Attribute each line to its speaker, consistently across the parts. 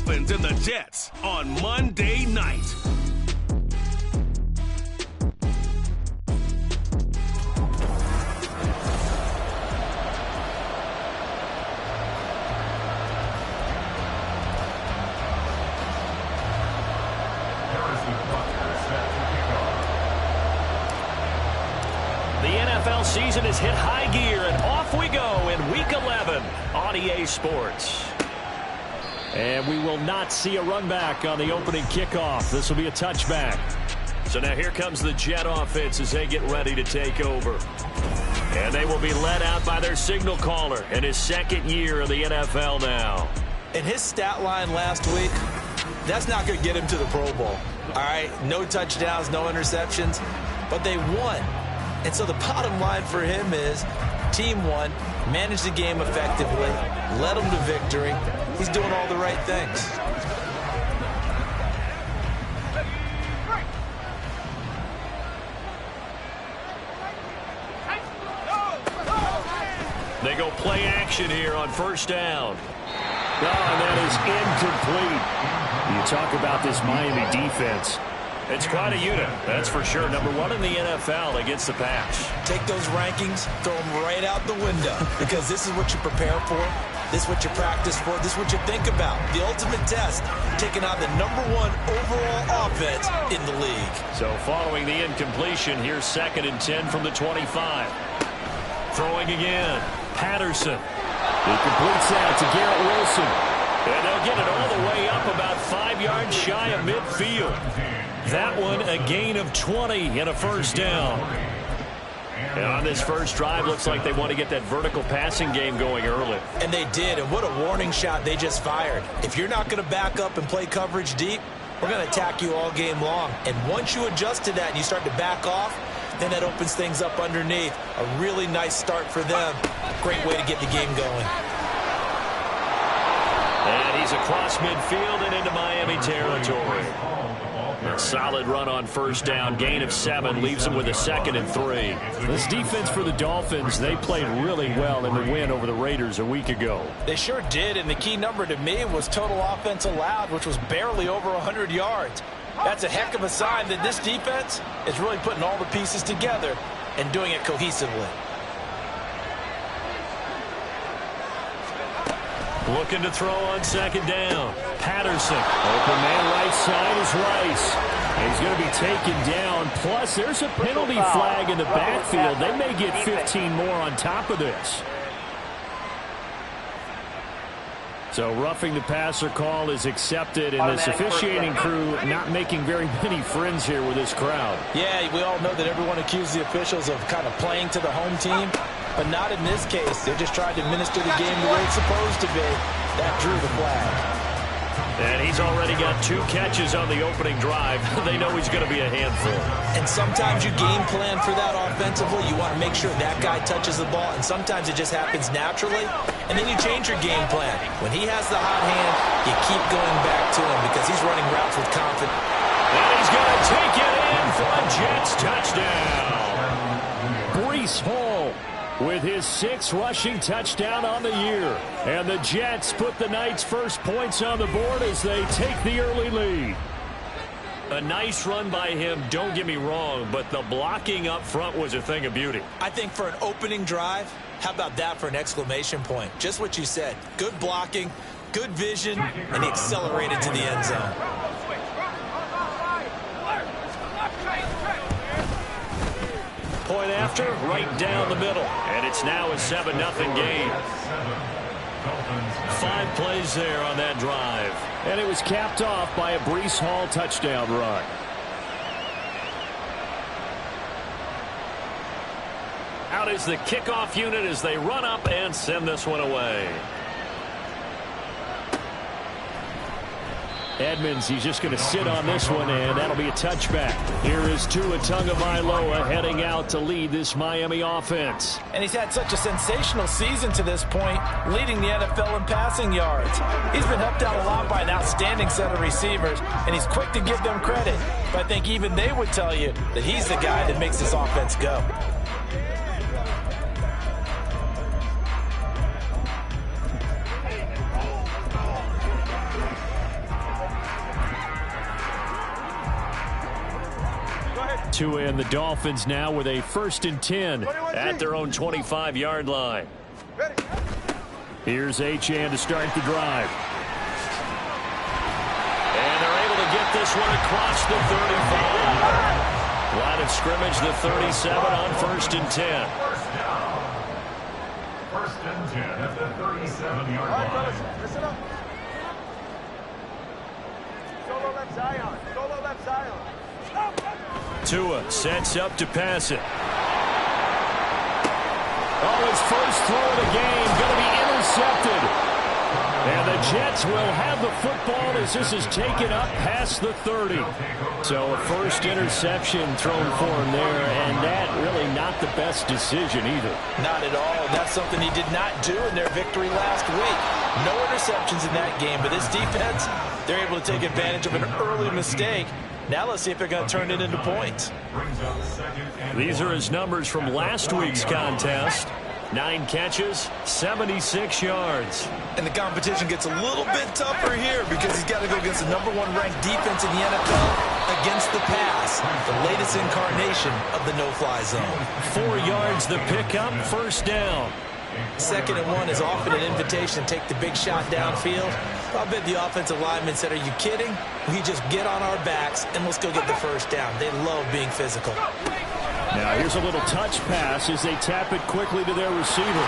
Speaker 1: Dolphins and the Jets on Monday night.
Speaker 2: The NFL season has hit high gear, and off we go in Week 11 on EA Sports. And we will not see a run back on the opening kickoff. This will be a touchback. So now here comes the Jet offense as they get ready to take over. And they will be led out by their signal caller in his second year in the NFL now.
Speaker 3: And his stat line last week, that's not going to get him to the Pro Bowl. All right, no touchdowns, no interceptions, but they won. And so the bottom line for him is team won, managed the game effectively, led them to victory. He's doing all the right things.
Speaker 2: They go play action here on first down. Oh, and that is incomplete. You talk about this Miami defense. It's quite a unit, that's for sure. Number one in the NFL against the pass.
Speaker 3: Take those rankings, throw them right out the window, because this is what you prepare for. This is what you practice for. This is what you think about. The ultimate test, taking on the number one overall offense in the league.
Speaker 2: So following the incompletion, here's 2nd and 10 from the 25. Throwing again. Patterson. He completes that to Garrett Wilson. And they'll get it all the way up about 5 yards shy of midfield. That one a gain of 20 and a first down. And on this first drive, looks like they want to get that vertical passing game going early.
Speaker 3: And they did, and what a warning shot they just fired. If you're not going to back up and play coverage deep, we're going to attack you all game long. And once you adjust to that and you start to back off, then that opens things up underneath. A really nice start for them. Great way to get the game going.
Speaker 2: And he's across midfield and into Miami territory. A solid run on first down. Gain of 7 leaves him with a 2nd and 3. This defense for the Dolphins, they played really well in the win over the Raiders a week ago.
Speaker 3: They sure did, and the key number to me was total offense allowed, which was barely over 100 yards. That's a heck of a sign that this defense is really putting all the pieces together and doing it cohesively.
Speaker 2: Looking to throw on 2nd down. Patterson. Open man right side is Rice. He's going to be taken down. Plus, there's a penalty flag in the backfield. They may get 15 more on top of this. So roughing the passer call is accepted, and this officiating crew not making very many friends here with this crowd.
Speaker 3: Yeah, we all know that everyone accused the officials of kind of playing to the home team, but not in this case. They just tried to administer the game the way it's supposed to be. That drew the flag.
Speaker 2: And he's already got 2 catches on the opening drive. They know he's going to be a handful.
Speaker 3: And sometimes you game plan for that offensively. You want to make sure that guy touches the ball, and sometimes it just happens naturally. And then you change your game plan. When he has the hot hand, you keep going back to him because he's running routes with confidence.
Speaker 2: And he's going to take it in for a Jets touchdown. Breece Hall with his 6th rushing touchdown on the year. And the Jets put the Knights' first points on the board as they take the early lead. A nice run by him, don't get me wrong, but the blocking up front was a thing of beauty.
Speaker 3: I think for an opening drive, how about that for an exclamation point? Just what you said. Good blocking, good vision, and he accelerated to the end zone.
Speaker 2: Point after, right down the middle. And it's now a 7-0 game. 5 plays there on that drive. And it was capped off by a Breece Hall touchdown run. Out is the kickoff unit as they run up and send this one away. Edmonds, he's just going to sit on this one, and that'll be a touchback. Here is Tua Tagovailoa heading out to lead this Miami offense.
Speaker 3: And he's had such a sensational season to this point, leading the NFL in passing yards. He's been helped out a lot by an outstanding set of receivers, and he's quick to give them credit. But I think even they would tell you that he's the guy that makes this offense go.
Speaker 2: Tua and the Dolphins now with a 1st and 10 at their own 25-yard line. Here's Achane to start the drive. And they're able to get this one across the 35. Line of scrimmage, the 37 on 1st and 10.
Speaker 4: 1st and 10 at the 37-yard line.
Speaker 5: Listen up. Solo left Zion. Solo left Zion.
Speaker 2: Tua sets up to pass it. Oh, his first throw of the game going to be intercepted. And the Jets will have the football as this is taken up past the 30. So a first interception thrown for him there, and that really not the best decision either.
Speaker 3: Not at all. That's something he did not do in their victory last week. No interceptions in that game, but this defense, they're able to take advantage of an early mistake. Now let's see if they're going to turn it into points.
Speaker 2: These are his numbers from last week's contest. 9 catches, 76 yards.
Speaker 3: And the competition gets a little bit tougher here because he's got to go against the #1 ranked defense in the NFL against the pass, the latest incarnation of the no-fly zone.
Speaker 2: 4 yards the pickup, 1st down.
Speaker 3: 2nd and 1 is often an invitation to take the big shot downfield. I bet the offensive lineman said, are you kidding? We just get on our backs and let's go get the 1st down. They love being physical.
Speaker 2: Now here's a little touch pass as they tap it quickly to their receiver.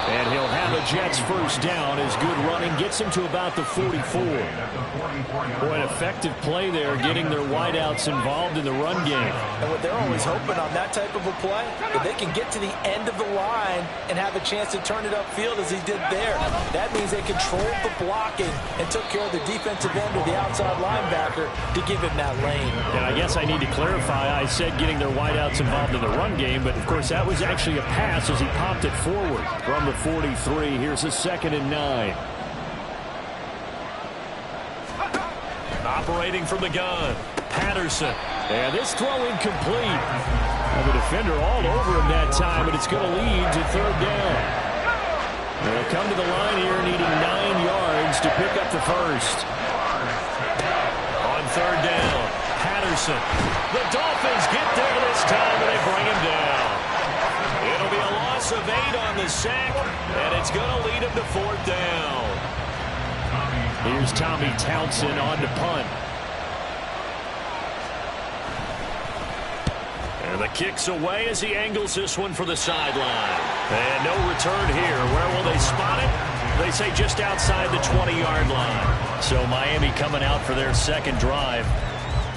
Speaker 2: And he'll have a Jets 1st down as good running gets him to about the 44. Boy, an effective play there, getting their wideouts involved in the run game.
Speaker 3: And what they're always hoping on that type of a play, that they can get to the end of the line and have a chance to turn it upfield as he did there. That means they controlled the blocking and took care of the defensive end or the outside linebacker to give him that lane.
Speaker 2: And I guess I need to clarify, I said getting their wideouts involved in the run game, but of course that was actually a pass as he popped it forward from the 43. Here's a 2nd and 9. Operating from the gun, Patterson. And this throw incomplete. And the defender all over him that time, but it's going to lead to 3rd down. They'll come to the line here needing 9 yards to pick up the 1st. On 3rd down, Patterson. The Dolphins get there this time, and they bring him down. It'll be a loss of 8 on the sack, and it's going to lead him to 4th down. Here's Tommy Townsend on to punt. And the kick's away as he angles this one for the sideline. And no return here. Where will they spot it? They say just outside the 20-yard line. So Miami coming out for their 2nd drive.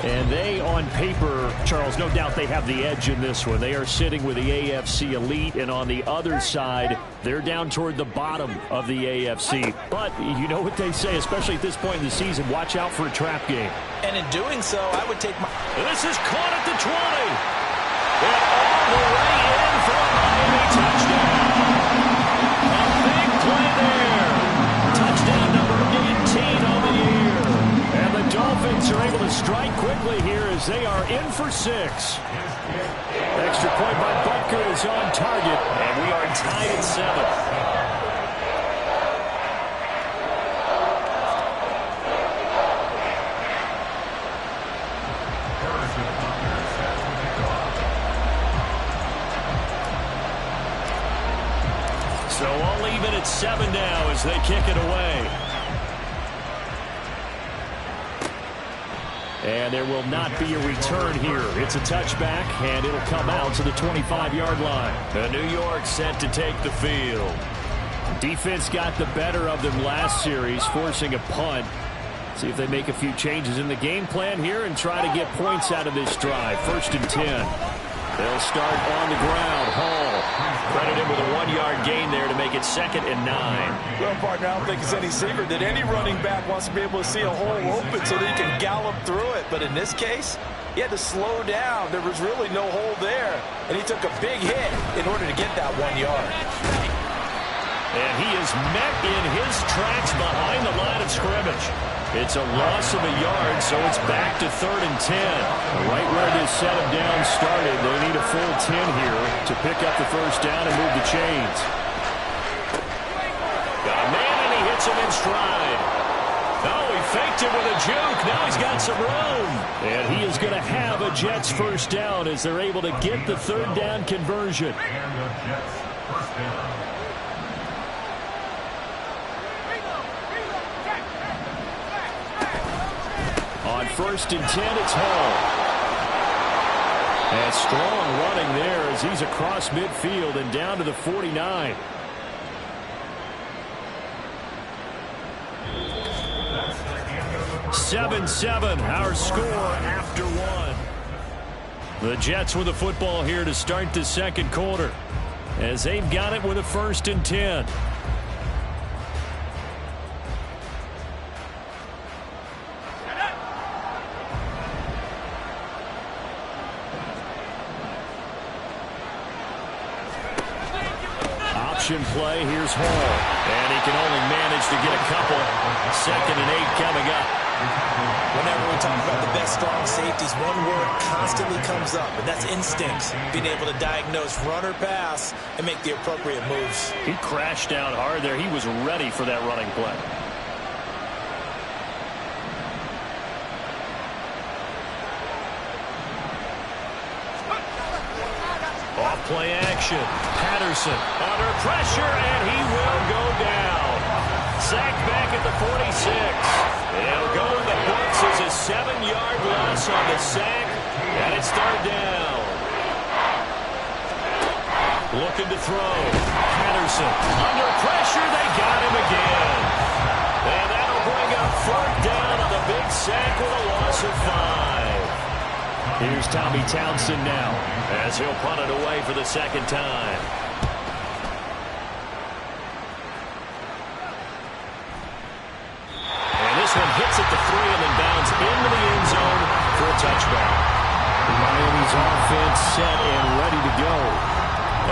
Speaker 2: And they, on paper, Charles, no doubt they have the edge in this one. They are sitting with the AFC elite, and on the other side, they're down toward the bottom of the AFC. But you know what they say, especially at this point in the season, watch out for a trap game.
Speaker 3: And in doing so, I would take my...
Speaker 2: This is caught at the 20. And all the way in for a Miami touchdown. A big play there. Touchdown number 18 on the year. And the Dolphins are able to strike quickly here as they are in for 6. Extra point by Butker is on target, and we are tied at 7. So all even at 7 now as they kick it away. And there will not be a return here. It's a touchback, and it'll come out to the 25-yard line. And New York set to take the field. Defense got the better of them last series, forcing a punt. See if they make a few changes in the game plan here and try to get points out of this drive. 1st and 10. They'll start on the ground. Hall credited with a 1-yard gain there to make it 2nd and 9.
Speaker 3: Well, partner, I don't think it's any secret that any running back wants to be able to see a hole open so that he can gallop through it. But in this case, he had to slow down. There was really no hole there. And he took a big hit in order to get that 1 yard.
Speaker 2: And he is met in his tracks behind the line of scrimmage. It's a loss of a yard, so it's back to 3rd and 10. Right where this set him down started, they need a full 10 here to pick up the 1st down and move the chains. Got a man, and he hits him in stride. Oh, he faked it with a juke. Now he's got some room. And he is going to have a Jets first down as they're able to get the third down conversion.
Speaker 4: And the Jets first down.
Speaker 2: On 1st and 10, it's Hall. And strong running there as he's across midfield and down to the 49.
Speaker 4: That's
Speaker 2: 7-7, our score after one. The Jets with the football here to start the second quarter as they've got it with a 1st and 10. Play. Here's Hall. And he can only manage to get a couple. 2nd and 8 coming up.
Speaker 3: Whenever we talk about the best strong safeties, one word constantly comes up, and that's instincts. Being able to diagnose run or pass and make the appropriate moves.
Speaker 2: He crashed down hard there. He was ready for that running play. Off-play action. Patterson under pressure, and he will go down. Sacked back at the 46. He'll go in the books as a 7-yard loss on the sack, and it's 3rd down. Looking to throw. Patterson under pressure. They got him again. And that'll bring up 4th down on the big sack with a loss of 5. Here's Tommy Townsend now as he'll punt it away for the 2nd time. And this one hits at the 3 and then bounds into the end zone for a touchback. Miami's offense set and ready to go.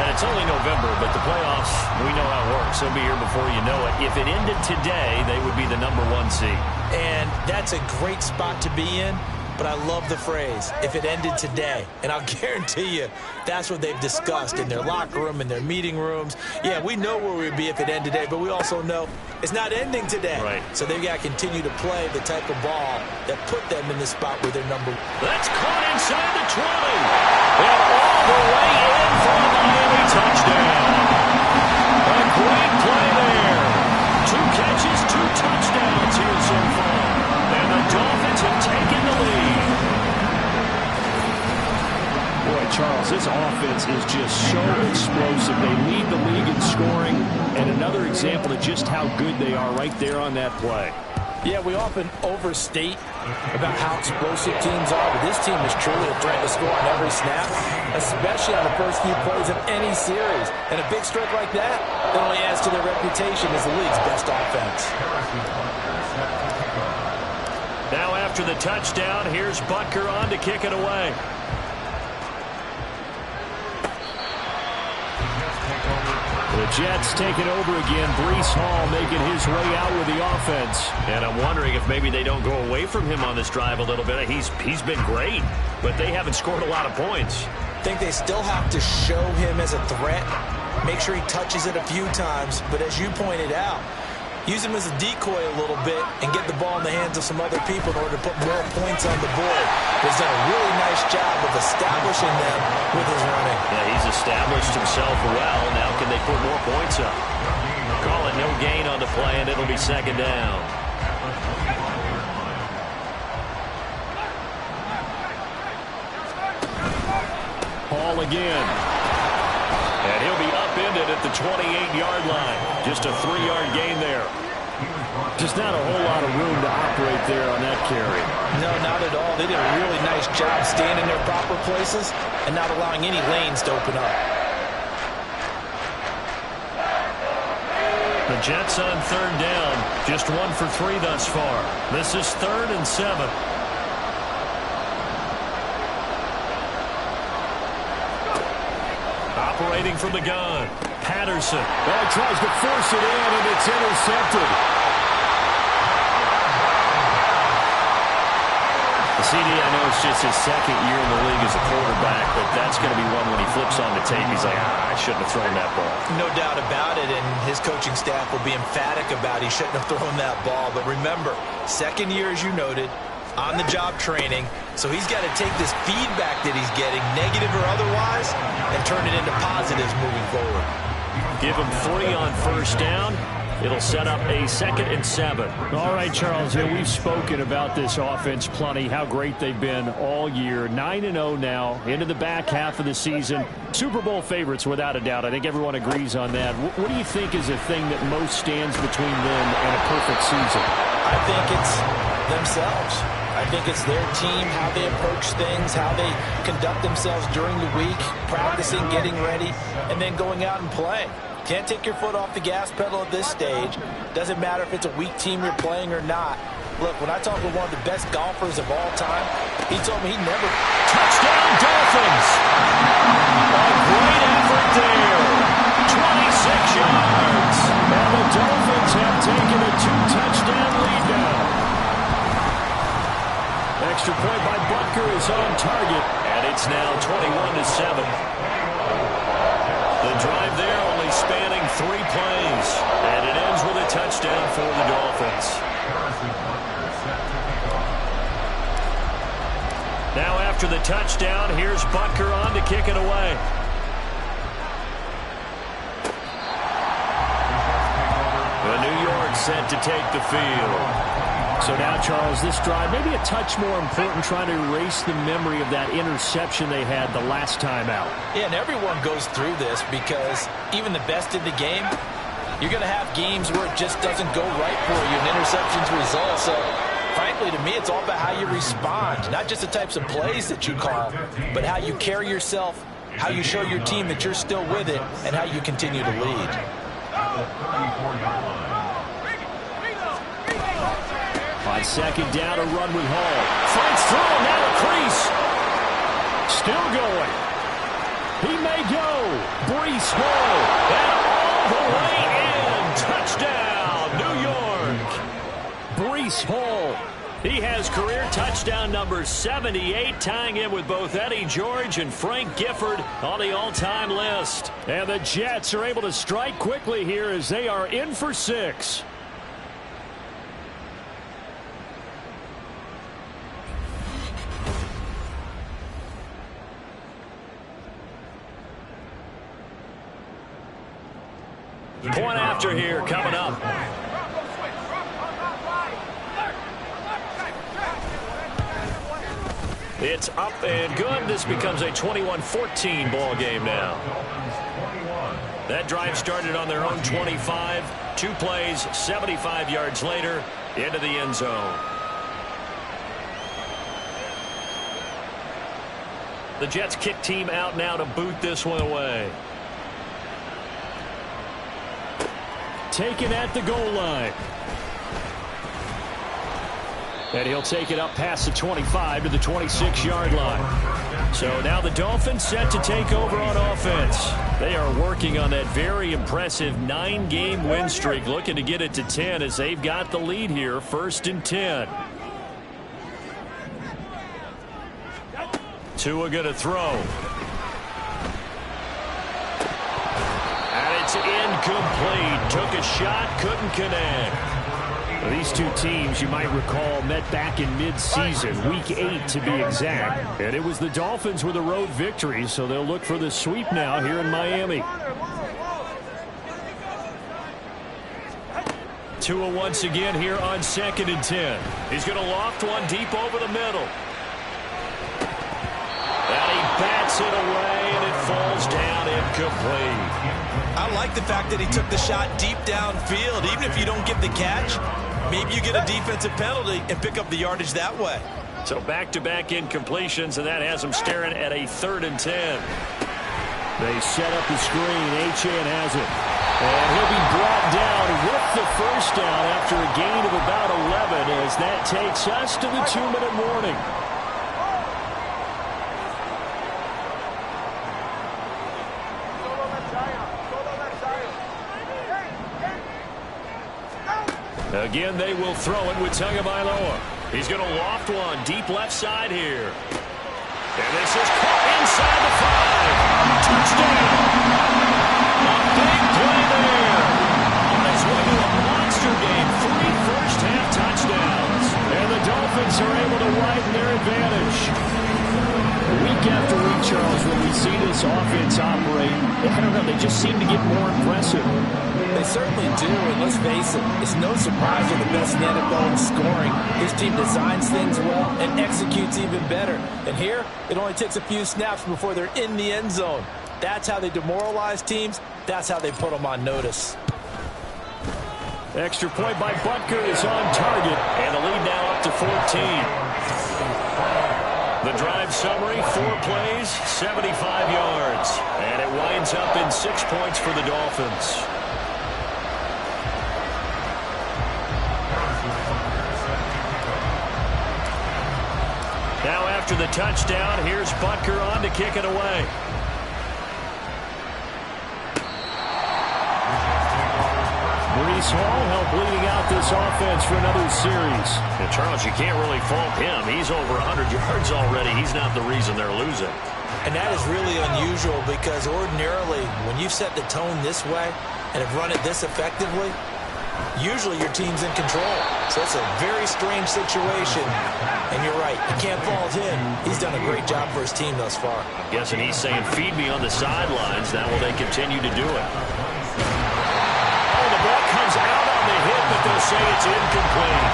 Speaker 2: And it's only November, but the playoffs, we know how it works. They'll be here before you know it. If it ended today, they would be the #1 seed.
Speaker 3: And that's a great spot to be in. But I love the phrase, if it ended today. And I'll guarantee you, that's what they've discussed in their locker room, in their meeting rooms. Yeah, we know where we'd be if it ended today, but we also know it's not ending today.
Speaker 2: Right.
Speaker 3: So they've got to continue to play the type of ball that put them in the spot where they're #1.
Speaker 2: That's caught inside the 20. And all the way in for a Miami touchdown. A great play there. 2 catches, 2 touchdowns here so far. And the Dolphins have taken the lead. Boy, Charles, this offense is just so explosive. They lead the league in scoring, and another example of just how good they are right there on that play.
Speaker 3: Yeah, we often overstate about how explosive teams are, but this team is truly a threat to score on every snap, especially on the first few plays of any series. And a big stroke like that only adds to their reputation as the league's best offense.
Speaker 2: Now after the touchdown, here's Butker on to kick it away. The Jets take it over again. Breece Hall making his way out with the offense. And I'm wondering if maybe they don't go away from him on this drive a little bit. He's been great, but they haven't scored a lot of points.
Speaker 3: I think they still have to show him as a threat. Make sure he touches it a few times. But as you pointed out, use him as a decoy a little bit and get the ball in the hands of some other people in order to put more points on the board. He's done a really nice job of establishing them with his running.
Speaker 2: Yeah, he's established himself well. Now can they put more points up? Call it no gain on the play, and it'll be 2nd down. Hall again. And he'll be upended at the 28-yard line. Just a 3-yard gain there. Just not a whole lot of room to operate there on that carry.
Speaker 3: No, not at all. They did a really nice job staying in their proper places and not allowing any lanes to open up.
Speaker 2: The Jets on 3rd down. Just 1 for 3 thus far. This is 3rd and 7. Operating from the gun. Patterson. Oh, he tries to force it in, and it's intercepted. The CD, I know it's just his second year in the league as a quarterback, but that's going to be one when he flips on the tape, he's like, I shouldn't have thrown that ball.
Speaker 3: No doubt about it, and his coaching staff will be emphatic about he shouldn't have thrown that ball. But remember, second year, as you noted, on-the-job training, so he's got to take this feedback that he's getting, negative or otherwise, and turn it into positives moving forward.
Speaker 2: Give him 3 on first down. It'll set up a 2nd and 7.
Speaker 6: All right, Charles, we've spoken about this offense plenty, how great they've been all year. 9-0 now, into the back half of the season. Super Bowl favorites, without a doubt. I think everyone agrees on that. What do you think is the thing that most stands between them and a perfect season?
Speaker 3: I think it's themselves. I think it's their team, how they approach things, how they conduct themselves during the week, practicing, getting ready, and then going out and playing. Can't take your foot off the gas pedal at this stage. Doesn't matter if it's a weak team you're playing or not. Look, when I talk with one of the best golfers of all time, he told me he never...
Speaker 2: Touchdown, Dolphins! A great effort there. 26 yards.
Speaker 6: And the Dolphins have taken a 2-touchdown lead now. Extra point by Butker is on target.
Speaker 2: And it's now 21-7. The drive there only spanning 3 plays. And it ends with a touchdown for the Dolphins. Now after the touchdown, here's Butker on to kick it away. The New York set to take the field.
Speaker 6: So now, Charles, this drive maybe a touch more important, trying to erase the memory of that interception they had the last time out.
Speaker 3: Yeah, and everyone goes through this because even the best in the game, you're going to have games where it just doesn't go right for you, and interceptions result. So, frankly, to me, it's all about how you respond, not just the types of plays that you call, but how you carry yourself, how you show your team that you're still with it, and how you continue to lead.
Speaker 6: On 2nd down, a run with Hall. Fights through, now a crease. Still going. He may go. Breece Hall.
Speaker 2: And all the way in. Touchdown, New York. Breece Hall. He has career touchdown number 78, tying him with both Eddie George and Frank Gifford on the all-time list.
Speaker 6: And the Jets are able to strike quickly here as they are in for 6.
Speaker 2: Point after here coming up. It's up and good. This becomes a 21-14 ball game now. That drive started on their own 25. 2 plays, 75 yards later, into the end zone. The Jets kick team out now to boot this one away.
Speaker 6: Taken at the goal line. And he'll take it up past the 25 to the 26-yard line. So now the Dolphins set to take over on offense. They are working on that very impressive 9-game win streak, looking to get it to 10 as they've got the lead here, 1st and 10. Tua going to throw.
Speaker 2: It's incomplete. Took a shot, couldn't connect.
Speaker 6: Well, these two teams, you might recall, met back in mid-season, week 8 to be exact. And it was the Dolphins with a road victory, so they'll look for the sweep now here in Miami.
Speaker 2: Tua once again here on 2nd and 10. He's going to loft one deep over the middle. And he bats it away, and it falls down incomplete.
Speaker 3: I like the fact that he took the shot deep downfield. Even if you don't get the catch, maybe you get a defensive penalty and pick up the yardage that way.
Speaker 2: So back-to-back incompletions, and that has him staring at a 3rd and 10.
Speaker 6: They set up the screen. Achane has it. And he'll be brought down with the first down after a gain of about 11 as that takes us to the 2-minute warning.
Speaker 2: Again, they will throw it with Tagovailoa. He's going to loft one deep left side here. And this is caught inside the 5. Touchdown. A big play there. On his way to a monster game. 3 first-half touchdowns. And the Dolphins are able to widen their advantage. Week after week, Charles, when we see this offense operate, I don't know, they just seem to get more impressive.
Speaker 3: They certainly do, and let's face it, it's no surprise they're the best in the NFL in scoring. This team designs things well and executes even better. And here, it only takes a few snaps before they're in the end zone. That's how they demoralize teams. That's how they put them on notice.
Speaker 2: Extra point by Butker is on target, and the lead now up to 14. The drive summary, 4 plays, 75 yards. And it winds up in 6 points for the Dolphins. Now after the touchdown, here's Butker on to kick it away. Breece Hall helped leading out this offense for another series. And Charles, you can't really fault him. He's over 100 yards already. He's not the reason they're losing.
Speaker 3: And that is really unusual because ordinarily when you set the tone this way and have run it this effectively, usually your team's in control. So it's a very strange situation. And you're right, you can't fault him. He's done a great job for his team thus far.
Speaker 2: I'm guessing he's saying, feed me on the sidelines. Now will they continue to do it? The ball comes out on the hit, but they'll say it's incomplete.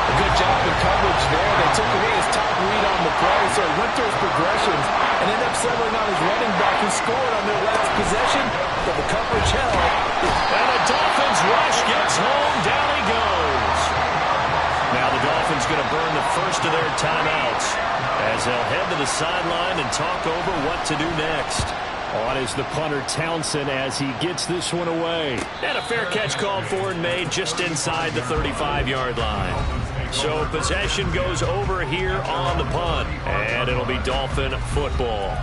Speaker 7: A good job in coverage there. They took away his top read on the play, so he went through his progressions and ended up settling on his running back who scored on their last possession, but the coverage held.
Speaker 2: And the Dolphins rush gets home. Down he goes. Now the Dolphins going to burn the first of their timeouts as they'll head to the sideline and talk over what to do next. On is the punter Townsend as he gets this one away. And a fair catch called for and made just inside the 35-yard line. So possession goes over here on the punt. And it'll be Dolphin football.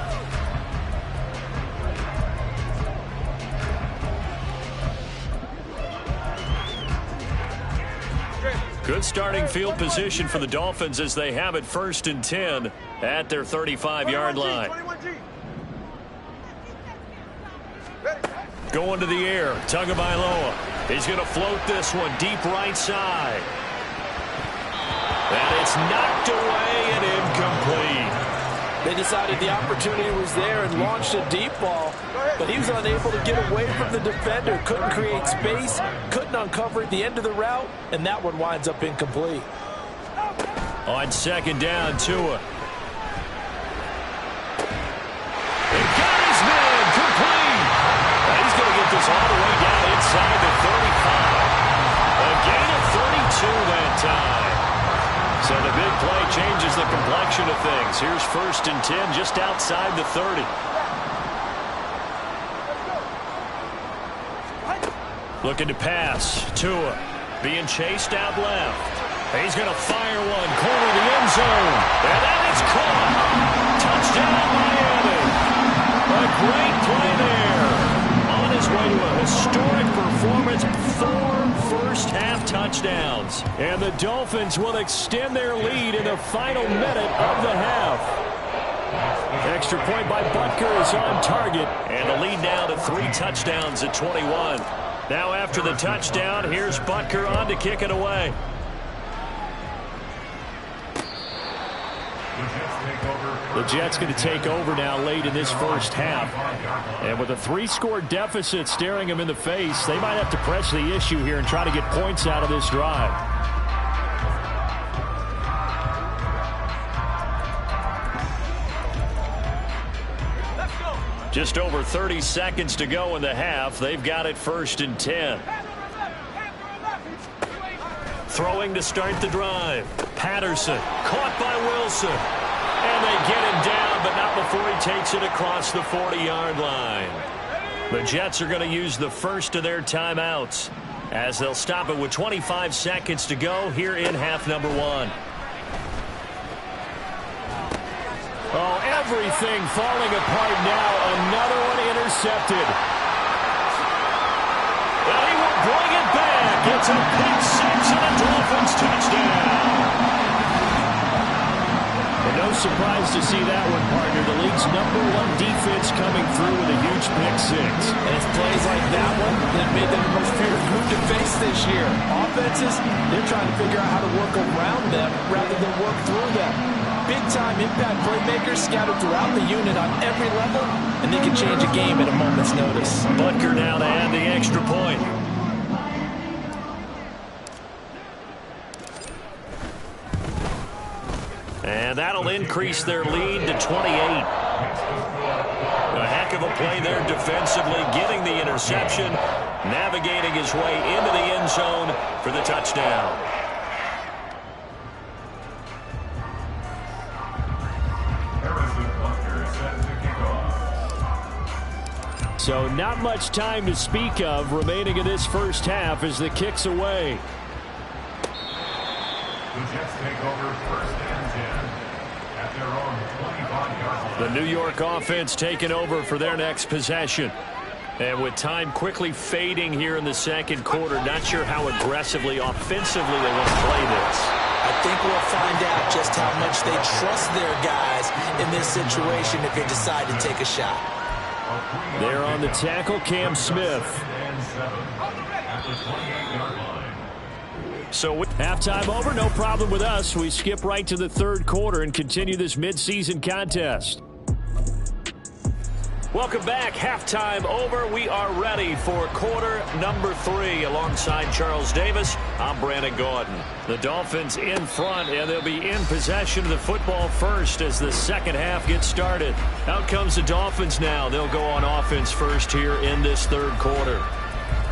Speaker 2: Good starting field position for the Dolphins as they have it 1st and 10 at their 35-yard line. Going to the air, Tagovailoa. He's going to float this one deep right side. And it's knocked away and incomplete.
Speaker 3: They decided the opportunity was there and launched a deep ball, but he was unable to get away from the defender. Couldn't create space, couldn't uncover at the end of the route, and that one winds up incomplete.
Speaker 2: On 2nd down, Tua. This all the way down inside the 35. A gain of 32 that time. So the big play changes the complexion of things. Here's 1st and 10 just outside the 30. Looking to pass. Tua being chased out left. He's going to fire one. Corner of the end zone. And that is caught. Touchdown Miami. A great play there. His way to a historic performance, 4 first-half touchdowns. And the Dolphins will extend their lead in the final minute of the half. Extra point by Butker is on target. And the lead now to 3 touchdowns at 21. Now after the touchdown, here's Butker on to kick it away. The Jets going to take over now late in this first half. And with a 3-score deficit staring them in the face, they might have to press the issue here and try to get points out of this drive. Just over 30 seconds to go in the half. They've got it 1st and 10. Throwing to start the drive. Patterson caught by Wilson. And they get him down, but not before he takes it across the 40-yard line. The Jets are going to use the first of their timeouts as they'll stop it with 25 seconds to go here in half number 1. Oh, everything falling apart now. Another one intercepted. Well, he will bring it back.
Speaker 6: Gets a pick six and a Dolphins touchdown. And no surprise to see that one, partner. The league's #1 defense coming through with a huge pick six.
Speaker 7: And it's plays like that one that made them the most feared group to face this year. Offenses, they're trying to figure out how to work around them rather than work through them. Big-time impact playmakers scattered throughout the unit on every level, and they can change a game at a moment's notice.
Speaker 6: Butker now to add the extra point. And that'll increase their lead to 28. A heck of a play there defensively, getting the interception, navigating his way into the end zone for the touchdown. So not much time to speak of remaining in this first half as the kick's away.
Speaker 4: The Jets take over first and 10 at their own 25-yard line.
Speaker 6: The New York offense taking over for their next possession. And with time quickly fading here in the second quarter, not sure how aggressively, offensively they want to play this.
Speaker 3: I think we'll find out just how much they trust their guys in this situation if they decide to take a shot.
Speaker 6: There on the tackle, Cam Smith.
Speaker 4: At the 28-yard line.
Speaker 6: So with halftime over, no problem with us. We skip right to the third quarter and continue this midseason contest. Welcome back. Halftime over. We are ready for quarter number 3. Alongside Charles Davis, I'm Brandon Gordon. The Dolphins in front, and they'll be in possession of the football first as the second half gets started. Out comes the Dolphins now. They'll go on offense first here in this third quarter.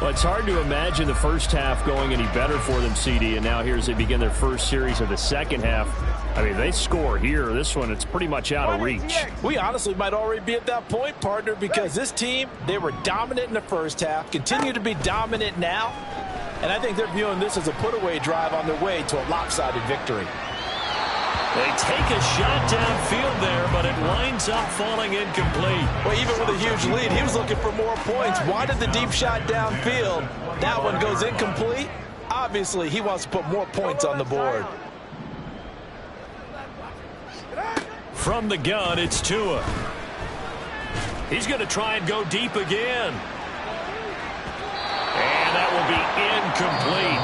Speaker 6: Well, it's hard to imagine the first half going any better for them, CD, and now here as they begin their first series of the second half. I mean, they score here. This one, it's pretty much out of reach.
Speaker 7: We honestly might already be at that point, partner, because this team, they were dominant in the first half, continue to be dominant now, and I think they're viewing this as a put-away drive on their way to a lopsided victory.
Speaker 6: They take a shot downfield there, but it winds up falling incomplete.
Speaker 7: Well, even with a huge lead, he was looking for more points. Wanted the deep shot downfield. That one goes incomplete. Obviously, he wants to put more points on the board.
Speaker 6: From the gun, it's Tua. He's going to try and go deep again. And that will be incomplete.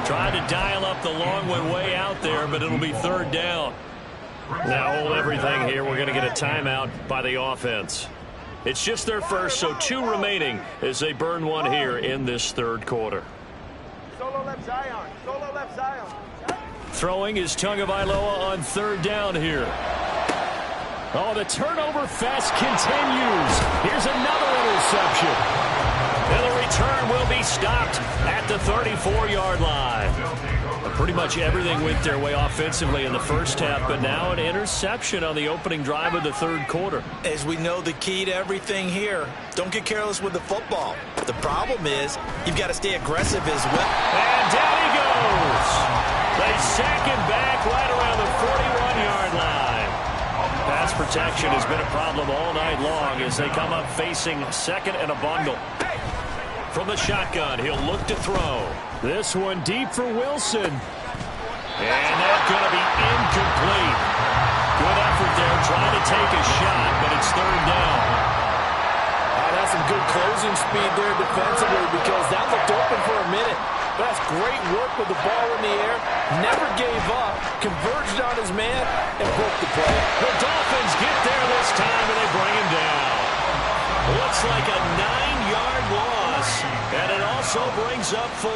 Speaker 6: Trying to dial up the long one way out there, but it'll be third down. Now hold everything here. We're going to get a timeout by the offense. It's just their first, so 2 remaining as they burn one here in this third quarter.
Speaker 5: Solo left Zion. Solo left Zion.
Speaker 6: Throwing is Tagovailoa on third down here. Oh, the turnover fest continues. Here's another interception. And the return will be stopped at the 34-yard line. Pretty much everything went their way offensively in the first half, but now an interception on the opening drive of the third quarter.
Speaker 3: As we know, the key to everything here, don't get careless with the football. The problem is you've got to stay aggressive as well.
Speaker 6: And down he goes. They sack him back right around the 41-yard line. Pass protection has been a problem all night long as they come up facing second and a bundle. From the shotgun, he'll look to throw. This one deep for Wilson. And that's going to be incomplete. Good effort there, trying to take a shot, but it's third down.
Speaker 7: That's some good closing speed there defensively because that looked open for a minute. That's great work with the ball in the air. Never gave up. Converged on his man and broke the play.
Speaker 6: The Dolphins get there this time and they bring him down. Looks like a 9-yard loss, and it also brings up 4.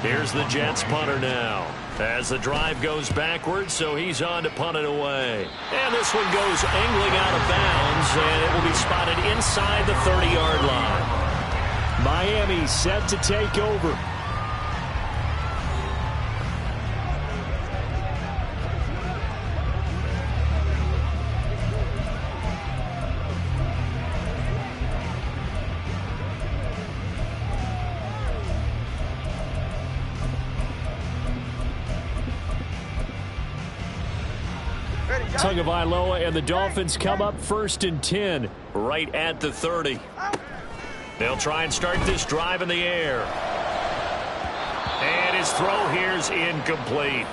Speaker 6: Here's the Jets punter now as the drive goes backwards, so he's on to punt it away. And this one goes angling out of bounds, and it will be spotted inside the 30-yard line. Miami set to take over. Tagovailoa and the Dolphins come up first and 10 right at the 30. They'll try and start this drive in the air.
Speaker 2: his throw here's incomplete.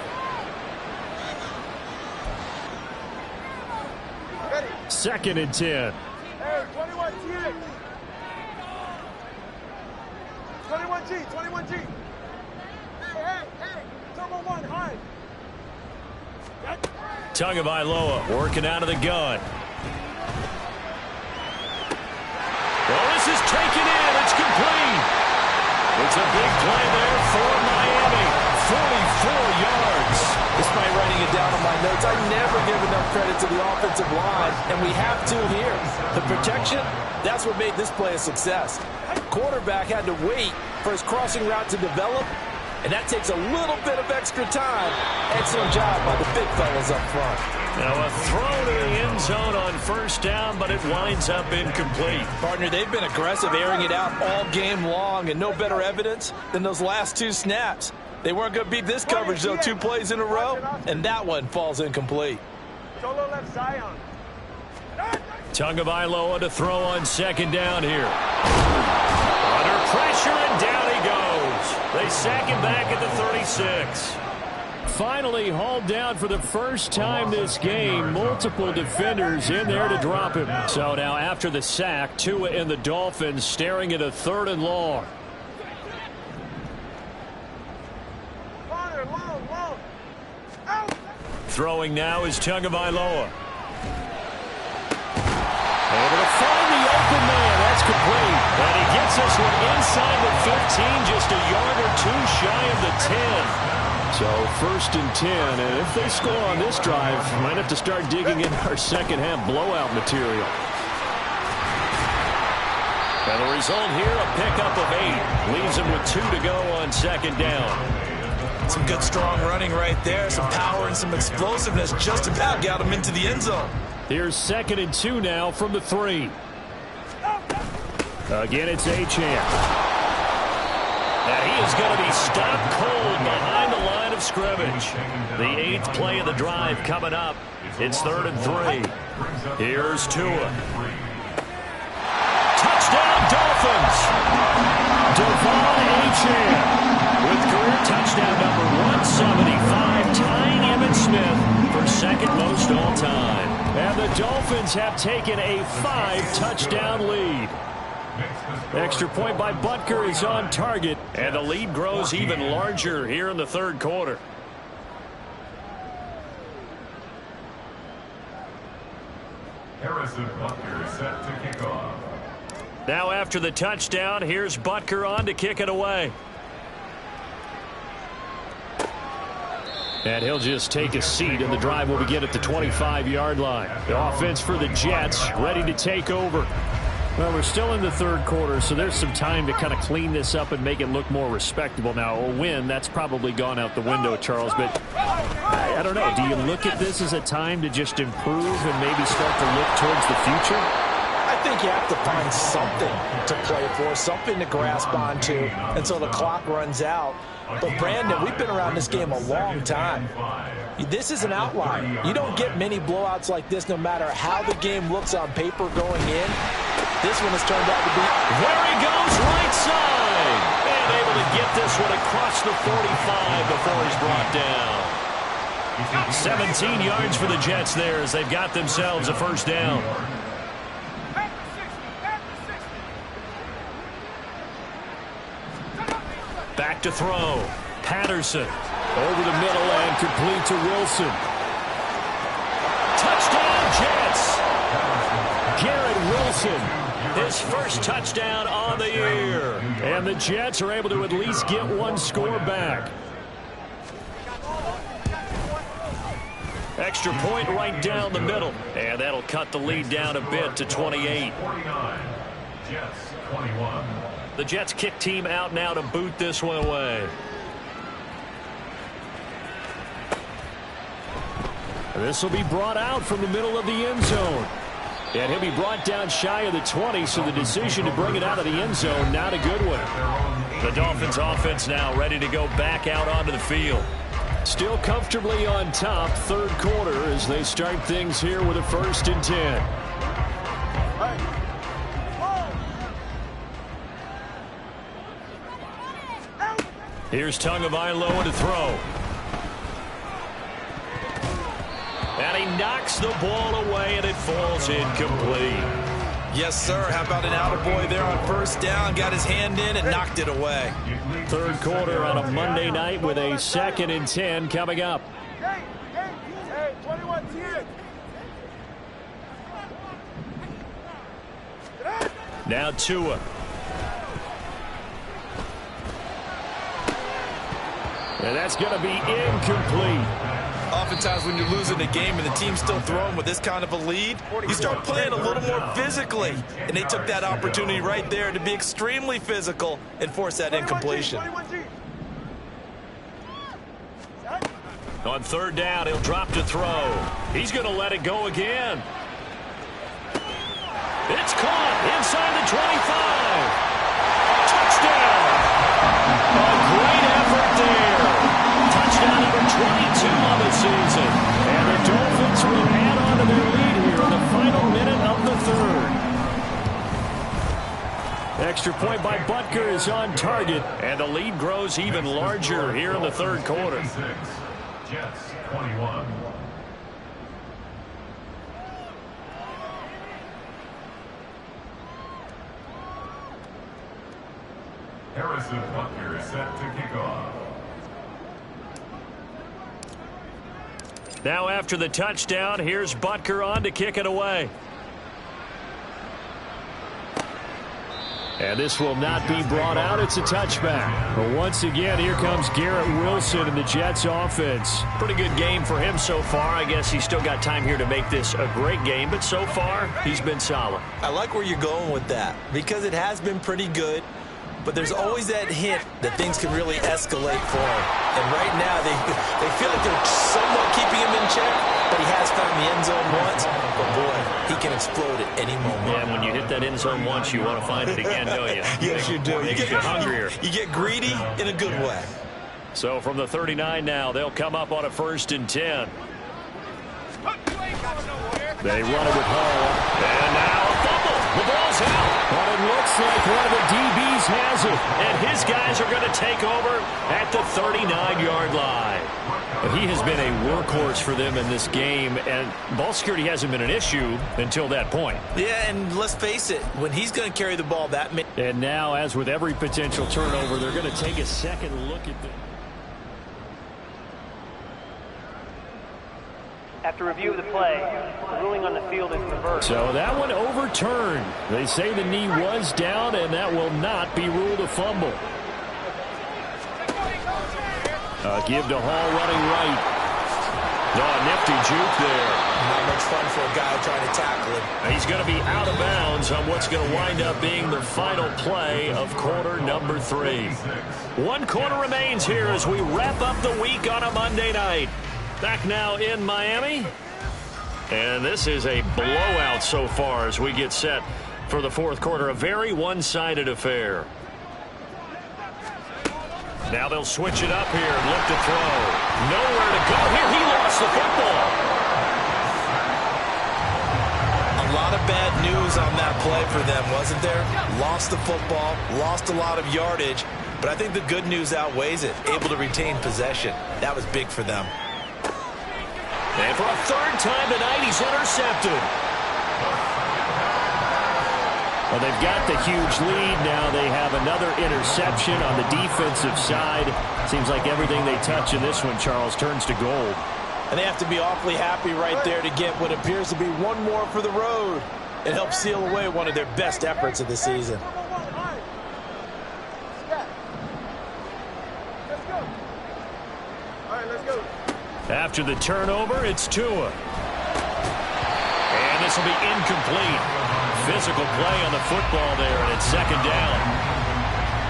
Speaker 6: Second and 10.
Speaker 5: Hey, 21G. 21G, 21G. Hey, Turbo 1, high.
Speaker 2: Tagovailoa working out of the gun. Well, this is taken in. It's complete. It's a big play there for Miami. 44 yards.
Speaker 7: Despite writing it down on my notes, I never give enough credit to the offensive line, and we have to here. The protection, that's what made this play a success. Quarterback had to wait for his crossing route to develop, and that takes a little bit of extra time. Excellent job by the big fellas up front.
Speaker 2: Now a throw to the end zone on first down, but it winds up incomplete.
Speaker 7: Partner, they've been aggressive, airing it out all game long, and no better evidence than those last two snaps. They weren't going to beat this coverage, though, 2 plays in a row, and that one falls incomplete.
Speaker 5: Solo left Zion.
Speaker 2: Tagovailoa to throw on second down here. Under pressure, and down he goes. They sack him back at the 36.
Speaker 6: Finally hauled down for the first time this game. Multiple defenders in there to drop him.
Speaker 2: So now after the sack, Tua and the Dolphins staring at a 3rd and long.
Speaker 5: Long. Out.
Speaker 2: Throwing now is Tagovailoa. Able to find the open man. That's complete. And he gets this one inside the 15, just a yard or 2 shy of the 10.
Speaker 6: So 1st and 10, and if they score on this drive, might have to start digging in our second half blowout material.
Speaker 2: And the result here, a pickup of 8. Leaves him with 2 to go on second down.
Speaker 3: Some good strong running right there. Some power and some explosiveness just about got him into the end zone.
Speaker 6: Here's 2nd and 2 now from the 3. Again, it's Achane.
Speaker 2: Now he is going to be stopped cold behind the line of scrimmage. The 8th play of the drive coming up. It's 3rd and 3. Here's Tua. Touchdown Dolphins. Devon Achane with career touchdown number 175, tying Emmitt Smith for second most all time.
Speaker 6: And the Dolphins have taken a 5-touchdown lead. Extra point by Butker is on target.
Speaker 2: And the lead grows even larger here in the 3rd quarter.
Speaker 4: Harrison Butker set to kick off.
Speaker 2: Now after the touchdown, here's Butker on to kick it away.
Speaker 6: And he'll just take a seat, and the drive will begin at the 25-yard line. The offense for the Jets ready to take over. Well, we're still in the 3rd quarter, so there's some time to kind of clean this up and make it look more respectable. Now, a win, that's probably gone out the window, Charles, but I don't know. Do you look at this as a time to just improve and maybe start to look towards the future?
Speaker 7: I think you have to find something to play for, something to grasp onto until the clock runs out. But, Brandon, we've been around this game a long time. This is an outlier. You don't get many blowouts like this no matter how the game looks on paper going in. This one has turned out to be...
Speaker 2: There he goes, right side. And able to get this one across the 45 before he's brought down. 17 yards for the Jets there as they've got themselves a first down. Back to throw. Patterson over the middle and complete to Wilson. Touchdown Jets. Garrett Wilson, his first touchdown on the year.
Speaker 6: And the Jets are able to at least get one score back.
Speaker 2: Extra point right down the middle. And that'll cut the lead down a bit to 28.
Speaker 4: 49. Jets 21.
Speaker 2: The Jets kick team out now to boot this one away.
Speaker 6: This will be brought out from the middle of the end zone. And he'll be brought down shy of the 20, so the decision to bring it out of the end zone, not a good one.
Speaker 2: The Dolphins offense now ready to go back out onto the field.
Speaker 6: Still comfortably on top, 3rd quarter, as they start things here with a 1st and 10. Here's Tagovailoa to throw. And he knocks the ball away, and it falls incomplete.
Speaker 3: Yes, sir. How about an attaboy there on first down? Got his hand in and knocked it away.
Speaker 6: Third quarter on a Monday night with a 2nd and 10 coming up.
Speaker 5: Hey, 21 10.
Speaker 6: Now Tua. And that's going to be incomplete.
Speaker 3: Oftentimes when you're losing a game and the team's still throwing with this kind of a lead, you start playing a little more physically. And they took that opportunity right there to be extremely physical and force that incompletion.
Speaker 6: On third down, he'll drop to throw. He's going to let it go again. It's caught inside the 25. Touchdown. A great effort there. Touchdown number 22 on the season. And the Dolphins will add on to their lead here in the final minute of the third. Extra point by Butker is on target. And the lead grows even larger here in the third quarter.
Speaker 4: Jets 21. Harrison Butker is set to kick off.
Speaker 6: Now after the touchdown, here's Butker on to kick it away. And this will not be brought out. It's a touchback. But once again, here comes Garrett Wilson in the Jets offense.
Speaker 2: Pretty good game for him so far. I guess he's still got time here to make this a great game, but so far, he's been solid.
Speaker 3: I like where you're going with that because it has been pretty good. But there's always that hint that things can really escalate for him. And right now, they feel like they're somewhat keeping him in check, but he has found the end zone once. But, boy, he can explode at any moment.
Speaker 2: Yeah, and when you hit that end zone once, you want to find it again, don't you?
Speaker 3: Yes, you do.
Speaker 2: You get hungrier.
Speaker 3: You get greedy in a good way.
Speaker 6: So from the 39 now, they'll come up on a 1st and 10. They run it with Hall. And now a fumble. The ball's out. But it looks like one of the DBs has it.
Speaker 2: And his guys are going to take over at the 39-yard line.
Speaker 6: He has been a workhorse for them in this game, and ball security hasn't been an issue until that point.
Speaker 3: Yeah, and let's face it, when he's going to carry the ball that many.
Speaker 6: And now, as with every potential turnover, they're going to take a second look at the...
Speaker 8: After review of the play, the ruling on the field is reversed.
Speaker 6: So that one overturned. They say the knee was down, and that will not be ruled a fumble. Give to Hall running right. Oh, nifty juke there.
Speaker 3: Not much fun for a guy trying to tackle him.
Speaker 6: He's going to be out of bounds on what's going to wind up being the final play of quarter number 3.
Speaker 2: 1 quarter remains here as we wrap up the week on a Monday night. Back now in Miami. And this is a blowout so far as we get set for the 4th quarter. A very one-sided affair. Now they'll switch it up here and look to throw. Nowhere to go here. He lost the football.
Speaker 3: A lot of bad news on that play for them, wasn't there? Lost the football, lost a lot of yardage, but I think the good news outweighs it. Able to retain possession. That was big for them.
Speaker 2: And for a 3rd time tonight, he's intercepted.
Speaker 6: Well, they've got the huge lead. Now they have another interception on the defensive side. Seems like everything they touch in this one, Charles, turns to gold.
Speaker 7: And they have to be awfully happy right there to get what appears to be one more for the road. It helps seal away one of their best efforts of the season.
Speaker 6: After the turnover, it's Tua. And this will be incomplete. Physical play on the football there, and it's 2nd down.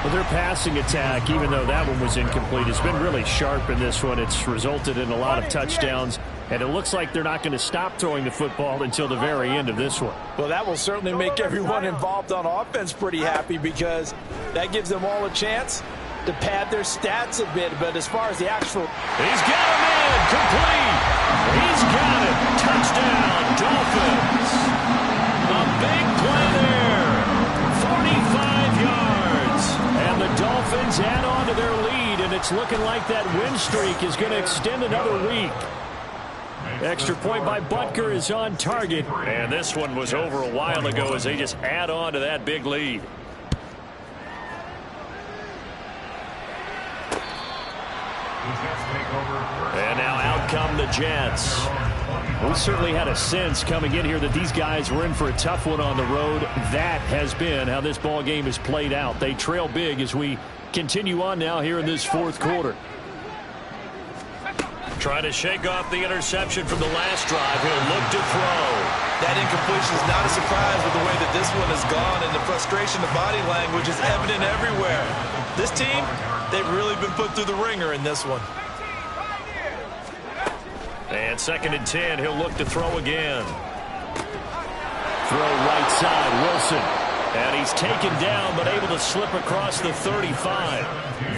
Speaker 6: Well, their passing attack, even though that one was incomplete, has been really sharp in this one. It's resulted in a lot of touchdowns, and it looks like they're not going to stop throwing the football until the very end of this one.
Speaker 7: Well, that will certainly make everyone involved on offense pretty happy because that gives them all a chance to pad their stats a bit. But as far as the actual...
Speaker 2: He's got him in. Complete. He's got it. Touchdown, Dolphins. A big play there. 45 yards.
Speaker 6: And the Dolphins add on to their lead, and it's looking like that win streak is going to extend another week. Extra point by Butker is on target. And this one was over a while ago as they just add on to that big lead. And now out come the Jets. We certainly had a sense coming in here that these guys were in for a tough one on the road. That has been how this ball game has played out. They trail big as we continue on now here in this fourth quarter. Trying to shake off the interception from the last drive. He'll look to throw.
Speaker 3: That incompletion is not a surprise with the way that this one has gone, and the frustration of body language is evident everywhere. This team, they've really been put through the ringer in this one.
Speaker 6: And 2nd and 10, he'll look to throw again. Throw right side, Wilson. And he's taken down, but able to slip across the 35.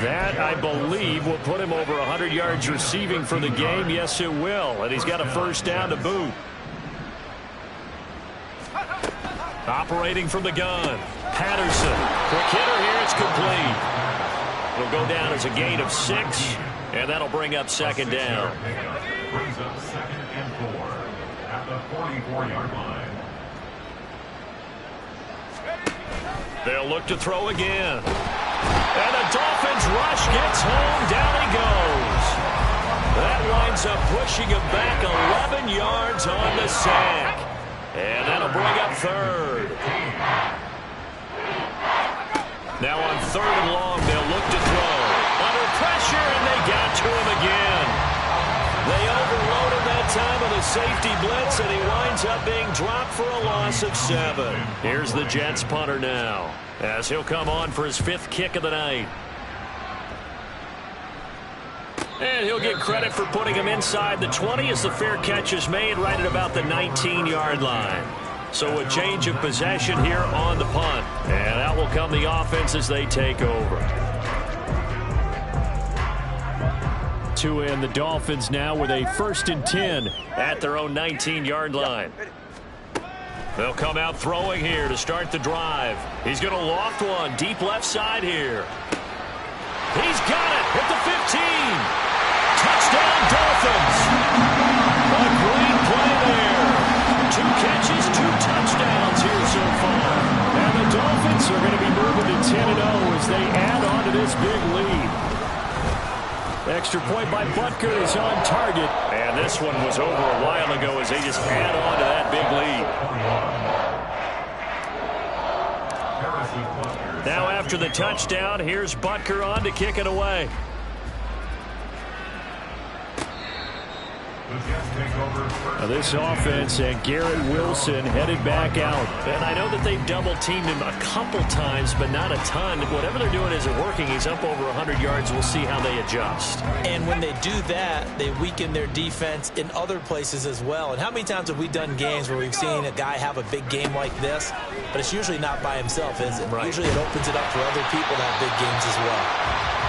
Speaker 6: That, I believe, will put him over 100 yards receiving for the game. Yes, it will. And he's got a first down to boot. Operating from the gun. Patterson. Quick hitter here. It's complete. It'll go down as a gain of 6. And that'll bring up 2nd down.
Speaker 4: Brings up 2nd and 4 at the 44-yard line.
Speaker 6: They'll look to throw again. And the Dolphins rush gets home. Down he goes. That winds up pushing him back 11 yards on the sack. And that'll bring up 3rd. Now on 3rd and long, they'll look to throw. Under pressure, and they got to him again. They overloaded that time of the safety blitz, and he winds up being dropped for a loss of 7. Here's the Jets punter now, as he'll come on for his 5th kick of the night. And he'll get credit for putting him inside the 20 as the fair catch is made right at about the 19-yard line. So a change of possession here on the punt. And out will come the offense as they take over. To end the Dolphins now with a 1st and 10 at their own 19-yard line. They'll come out throwing here to start the drive. He's going to loft one deep left side here. He's got it at the 15. Touchdown Dolphins. A great play there. 2 catches, 2 touchdowns here so far. And the Dolphins are going to be moving to 10-0 as they add on to this big lead. Extra point by Butker is on target. And this one was over a while ago as they just add on to that big lead. Now after the touchdown, here's Butker on to kick it away. Now this offense and Garrett Wilson headed back out. And I know that they've double-teamed him a couple times, but not a ton. Whatever they're doing isn't working. He's up over 100 yards. We'll see how they adjust.
Speaker 3: And when they do that, they weaken their defense in other places as well. And how many times have we done games where we've seen a guy have a big game like this, but it's usually not by himself, is it?
Speaker 6: Right.
Speaker 3: Usually it opens it up for other people to have big games as well.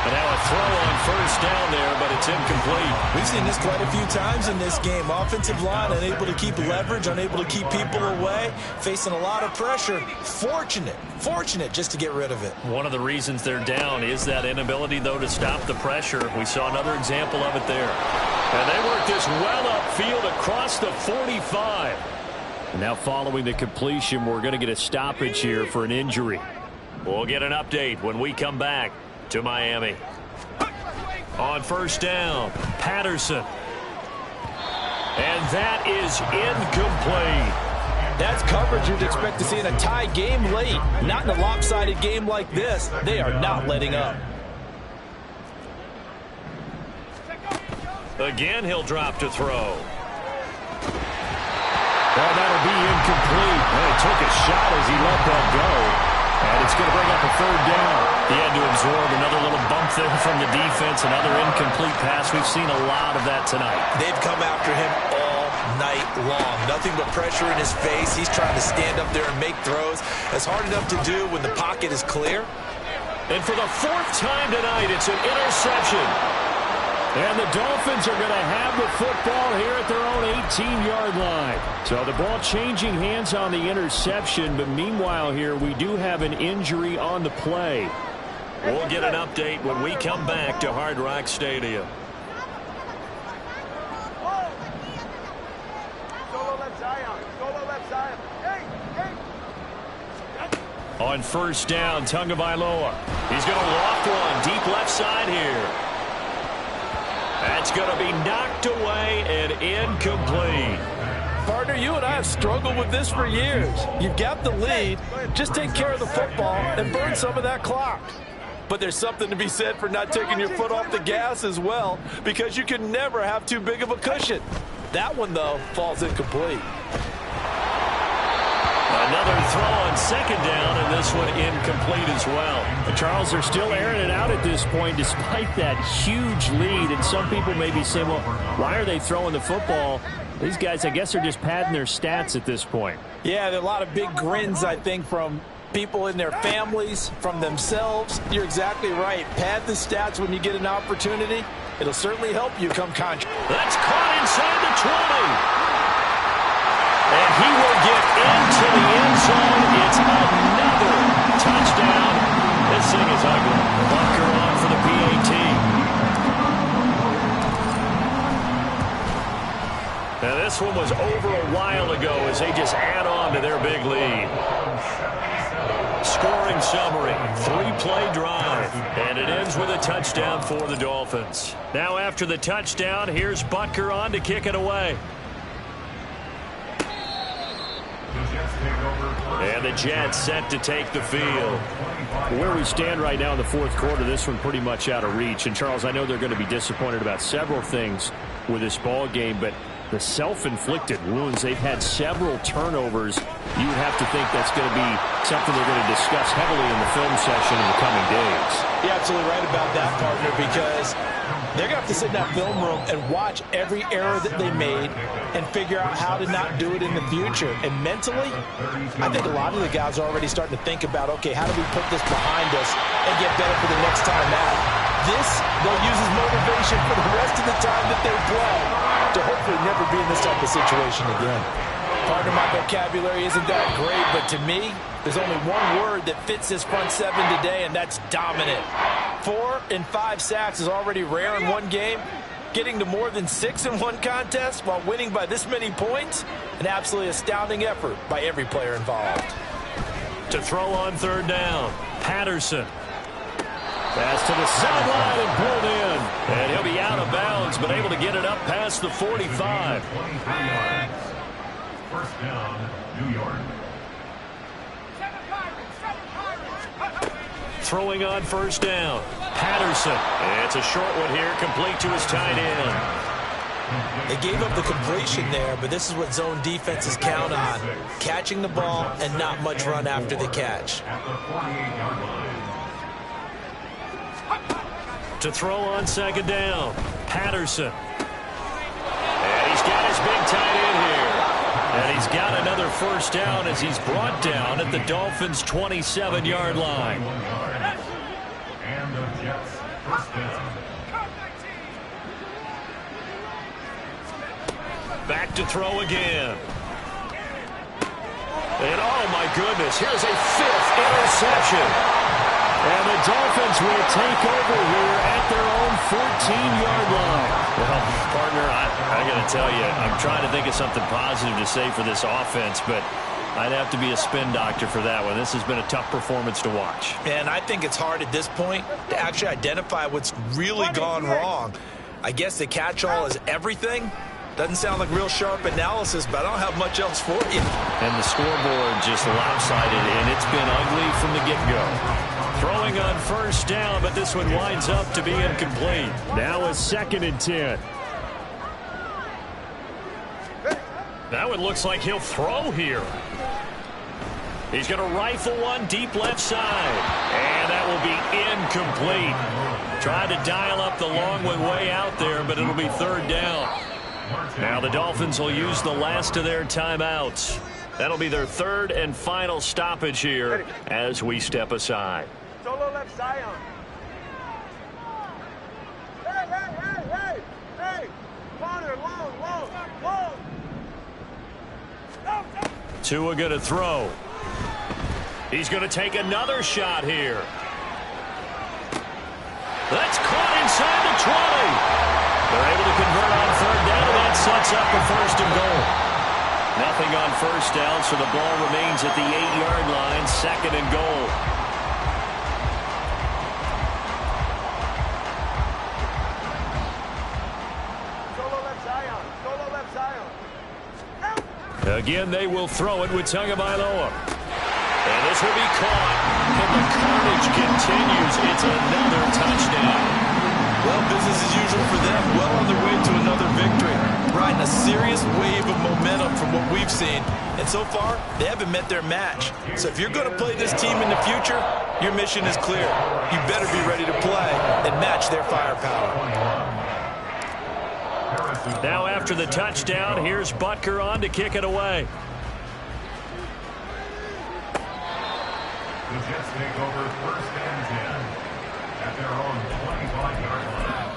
Speaker 6: And now a throw on 1st down there, but it's incomplete.
Speaker 3: We've seen this quite a few times in this game. Offensive line unable to keep leverage, unable to keep people away, facing a lot of pressure. Fortunate just to get rid of it.
Speaker 6: One of the reasons they're down is that inability, though, to stop the pressure. We saw another example of it there. And they work this well upfield across the 45. Now following the completion, we're going to get a stoppage here for an injury. We'll get an update when we come back to Miami. On 1st down, Patterson. And that is incomplete.
Speaker 7: That's coverage you'd expect to see in a tie game late. Not in a lopsided game like this. They are not letting up.
Speaker 6: Again, he'll drop to throw. Well, that'll be incomplete. Well, he took a shot as he let that go. And it's going to bring up a 3rd down. He had to absorb another little bump there from the defense. Another incomplete pass. We've seen a lot of that tonight.
Speaker 3: They've come after him all night long. Nothing but pressure in his face. He's trying to stand up there and make throws. It's hard enough to do when the pocket is clear.
Speaker 6: And for the 4th time tonight, it's an interception. And the Dolphins are going to have the football here at their own 18-yard line. So the ball changing hands on the interception, but meanwhile here we do have an injury on the play.
Speaker 2: We'll get an update when we come back to Hard Rock Stadium.
Speaker 5: Solo left Zion. Solo left Zion. Hey, hey.
Speaker 2: On first down, Tagovailoa. He's going to loft one deep left side here. That's going to be knocked away and incomplete.
Speaker 7: Partner, you and I have struggled with this for years. You've got the lead. Just take care of the football and burn some of that clock. But there's something to be said for not taking your foot off the gas as well, because you can never have too big of a cushion. That one, though, falls incomplete.
Speaker 2: Another throw on second down, and this one incomplete as well.
Speaker 6: And Charles, they're still airing it out at this point despite that huge lead. And some people may be saying, well, why are they throwing the football? These guys, I guess, are just padding their stats at this point.
Speaker 7: Yeah, there are a lot of big grins, I think, from people in their families, from themselves. You're exactly right. Pad the stats when you get an opportunity. It'll certainly help you come contract.
Speaker 2: That's caught inside the 20. And he will get into the end zone. It's another touchdown. This thing is ugly. Bunker on for the PAT. Now this one was over a while ago as they just add on to their big lead. Scoring summary, 3-play drive, and it ends with a touchdown for the Dolphins. Now after the touchdown, here's Butker on to kick it away. And the Jets set to take the field.
Speaker 6: Where we stand right now in the fourth quarter, this one pretty much out of reach. And, Charles, I know they're going to be disappointed about several things with this ball game, but the self-inflicted wounds, they've had several turnovers. You would have to think that's going to be something they're going to discuss heavily in the film session in the coming days.
Speaker 7: You're absolutely right about that, partner, because they're going to have to sit in that film room and watch every error that they made and figure out how to not do it in the future. And mentally, I think a lot of the guys are already starting to think about, okay, how do we put this behind us and get better for the next time out? This, they'll use as motivation for the rest of the time that they play to hopefully never be in this type of situation again. Partner, my vocabulary isn't that great, but to me, there's only one word that fits this front seven today, and that's dominant. 4 and 5 sacks is already rare in one game. Getting to more than 6 in one contest while winning by this many points, an absolutely astounding effort by every player involved.
Speaker 2: To throw on third down, Patterson. Pass to the sideline and pulled in. And he'll be out of bounds, but able to get it up past the 45.
Speaker 4: 23 yards. First down, New York.
Speaker 2: Throwing on first down, Patterson. And it's a short one here, complete to his tight end.
Speaker 3: They gave up the completion there, but this is what zone defenses count on. Catching the ball and not much run after the catch.
Speaker 4: At the 48-yard line.
Speaker 2: To throw on second down, Patterson. And he's got his big tight end here. And he's got another first down as he's brought down at the Dolphins' 27-yard line.
Speaker 4: And the Jets first down.
Speaker 2: Back to throw again. And oh my goodness, here's a 5th interception. And the Dolphins will take over here at their own 14-yard line. Well, partner, I got to tell you, I'm trying to think of something positive to say for this offense, but I'd have to be a spin doctor for that one. This has been a tough performance to watch.
Speaker 3: And I think it's hard at this point to actually identify what's really gone wrong. I guess the catch-all is everything. Doesn't sound like real sharp analysis, but I don't have much else for you.
Speaker 2: And the scoreboard just lopsided, and it's been ugly from the get-go. Throwing on first down, but this one winds up to be incomplete.
Speaker 6: Now a 2nd and 10.
Speaker 2: That one looks like he'll throw here. He's going to rifle one deep left side. And that will be incomplete. Tried to dial up the long one way out there, but it'll be third down. Now the Dolphins will use the last of their timeouts. That'll be their third and final stoppage here as we step aside.
Speaker 5: Solo left Zion. Hey, hey, hey, hey, hey. Corner, long.
Speaker 2: Tua going to throw. He's going to take another shot here. That's caught inside the 20. They're able to convert on third down, and that sets up a first and goal. Nothing on first down, so the ball remains at the 8-yard line, second and goal. Again, they will throw it with Tagovailoa. And this will be caught. And the carnage continues. It's another touchdown.
Speaker 3: Well, business as usual for them. Well on their way to another victory. Riding a serious wave of momentum from what we've seen. And so far, they haven't met their match. So if you're going to play this team in the future, your mission is clear. You better be ready to play and match their firepower.
Speaker 2: Now after the touchdown, here's Butker on to kick it away.
Speaker 4: The Jets take over first and 10 at their own 25-yard
Speaker 2: line.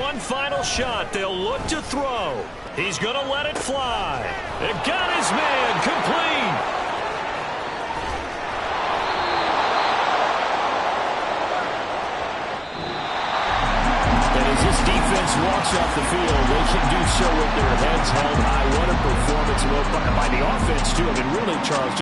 Speaker 2: One final shot. They'll look to throw. He's going to let it fly. It got his man complete. Defense walks off the field. They can do so with their heads held high. What a performance by the offense, too. I mean, really, Charles.